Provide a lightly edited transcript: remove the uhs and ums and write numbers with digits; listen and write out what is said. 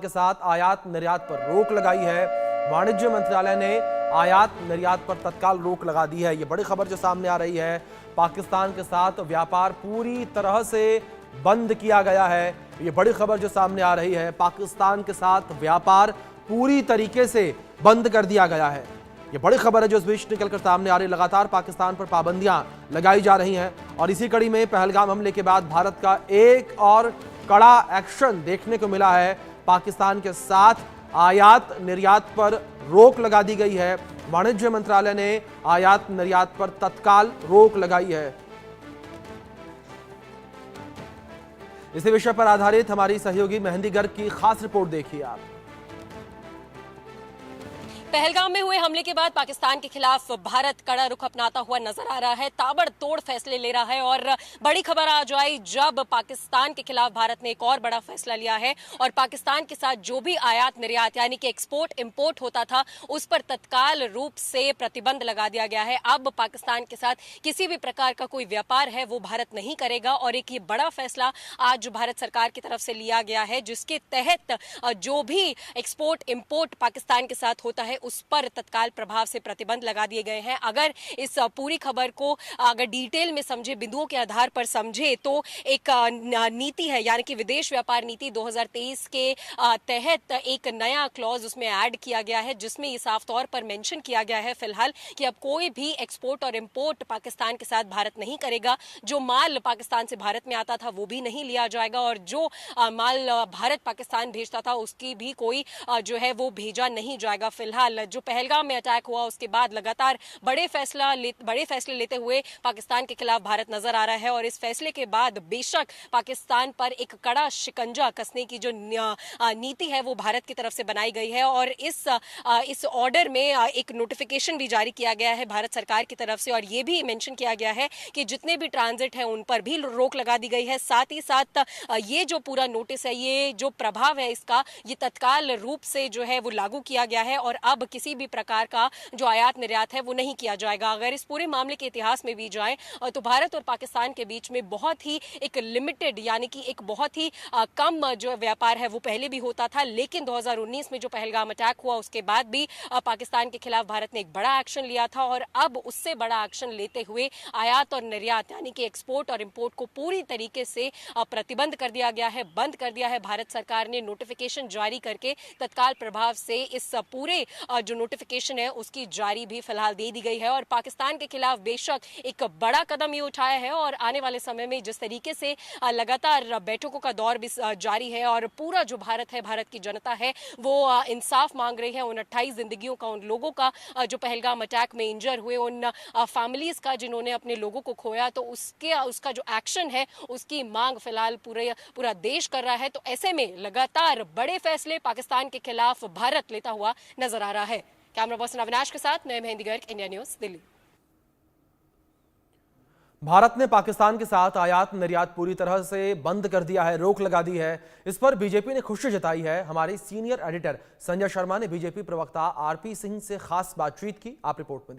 के साथ आयात निर्यात पर रोक लगाई है। वाणिज्य मंत्रालय ने आयात निर्यात पर तत्काल रोक लगा दी है। ये बड़ी खबर जो सामने आ रही है, पाकिस्तान के साथ व्यापार पूरी तरह से बंद किया गया है। ये बड़ी खबर जो सामने आ रही है, पाकिस्तान के साथ व्यापार पूरी तरीके से बंद कर दिया गया है। ये बड़ी खबर है जो इस बीच निकलकर सामने आ रही है। लगातार पाकिस्तान पर पाबंदियां लगाई जा रही हैं और इसी कड़ी में पहलगाम हमले के बाद भारत का एक और कड़ा एक्शन देखने को मिला है। पाकिस्तान के साथ आयात निर्यात पर रोक लगा दी गई है। वाणिज्य मंत्रालय ने आयात निर्यात पर तत्काल रोक लगाई है। इसी विषय पर आधारित हमारी सहयोगी मेहंदी गर्ग की खास रिपोर्ट देखिए आप। पहलगाम में हुए हमले के बाद पाकिस्तान के खिलाफ भारत कड़ा रुख अपनाता हुआ नजर आ रहा है, ताबड़तोड़ फैसले ले रहा है। और बड़ी खबर आज आई जब पाकिस्तान के खिलाफ भारत ने एक और बड़ा फैसला लिया है और पाकिस्तान के साथ जो भी आयात निर्यात यानी कि एक्सपोर्ट इंपोर्ट होता था उस पर तत्काल रूप से प्रतिबंध लगा दिया गया है। अब पाकिस्तान के साथ किसी भी प्रकार का कोई व्यापार है वो भारत नहीं करेगा। और एक ये बड़ा फैसला आज भारत सरकार की तरफ से लिया गया है, जिसके तहत जो भी एक्सपोर्ट इंपोर्ट पाकिस्तान के साथ होता है उस पर तत्काल प्रभाव से प्रतिबंध लगा दिए गए हैं। अगर इस पूरी खबर को अगर डिटेल में समझे, बिंदुओं के आधार पर समझे, तो एक नीति है यानी कि विदेश व्यापार नीति 2023 के तहत एक नया क्लॉज उसमें ऐड किया गया है, जिसमें ये साफ तौर पर मेंशन किया गया है फिलहाल कि अब कोई भी एक्सपोर्ट और इंपोर्ट पाकिस्तान के साथ भारत नहीं करेगा। जो माल पाकिस्तान से भारत में आता था वो भी नहीं लिया जाएगा और जो माल भारत पाकिस्तान भेजता था उसकी भी कोई जो है वो भेजा नहीं जाएगा। फिलहाल जो पहलगाम में अटैक हुआ उसके बाद लगातार बड़े फैसले लेते हुए पाकिस्तान के खिलाफ भारत नजर आ रहा है। और इस फैसले के बाद बेशक पाकिस्तान पर एक कड़ा शिकंजा कसने की जो नीति है वो भारत की तरफ से बनाई गई है। और इस ऑर्डर में एक नोटिफिकेशन भी जारी किया गया है भारत सरकार की तरफ से और ये भी मेंशन किया गया है कि जितने भी ट्रांजिट है उन पर भी रोक लगा दी गई है। साथ ही साथ ये जो पूरा नोटिस है, ये जो प्रभाव है इसका, ये तत्काल रूप से जो है वो लागू किया गया है और अब किसी भी प्रकार का जो आयात निर्यात है वो नहीं किया जाएगा। अगर इस पूरे मामले के इतिहास में भी जाए तो भारत और पाकिस्तान के बीच में बहुत ही एक लिमिटेड यानी कि एक बहुत ही कम जो व्यापार है वो पहले भी होता था। लेकिन 2019 में जो पहलगाम अटैक हुआ उसके बाद भी पाकिस्तान के खिलाफ भारत ने एक बड़ा एक्शन लिया था और अब उससे बड़ा एक्शन लेते हुए आयात और निर्यात यानी कि एक्सपोर्ट और इंपोर्ट को पूरी तरीके से प्रतिबंध कर दिया गया है, बंद कर दिया है। भारत सरकार ने नोटिफिकेशन जारी करके तत्काल प्रभाव से इस पूरे जो नोटिफिकेशन है उसकी जारी भी फिलहाल दे दी गई है। और पाकिस्तान के खिलाफ बेशक एक बड़ा कदम ये उठाया है और आने वाले समय में जिस तरीके से लगातार बैठकों का दौर भी जारी है और पूरा जो भारत है, भारत की जनता है वो इंसाफ मांग रही है उन 28 जिंदगियों का, उन लोगों का जो पहलगाम अटैक में इंजर हुए, उन फैमिलीज का जिन्होंने अपने लोगों को खोया, तो उसका जो एक्शन है उसकी मांग फिलहाल पूरा देश कर रहा है। तो ऐसे में लगातार बड़े फैसले पाकिस्तान के खिलाफ भारत लेता हुआ नजर आ रहा है। कैमरा पर्सन अविनाश के साथ मैं मेहंदी गर्ग, इंडिया न्यूज, दिल्ली। भारत ने पाकिस्तान के साथ आयात निर्यात पूरी तरह से बंद कर दिया है, रोक लगा दी है। इस पर बीजेपी ने खुशी जताई है। हमारे सीनियर एडिटर संजय शर्मा ने बीजेपी प्रवक्ता आरपी सिंह से खास बातचीत की। आप रिपोर्ट में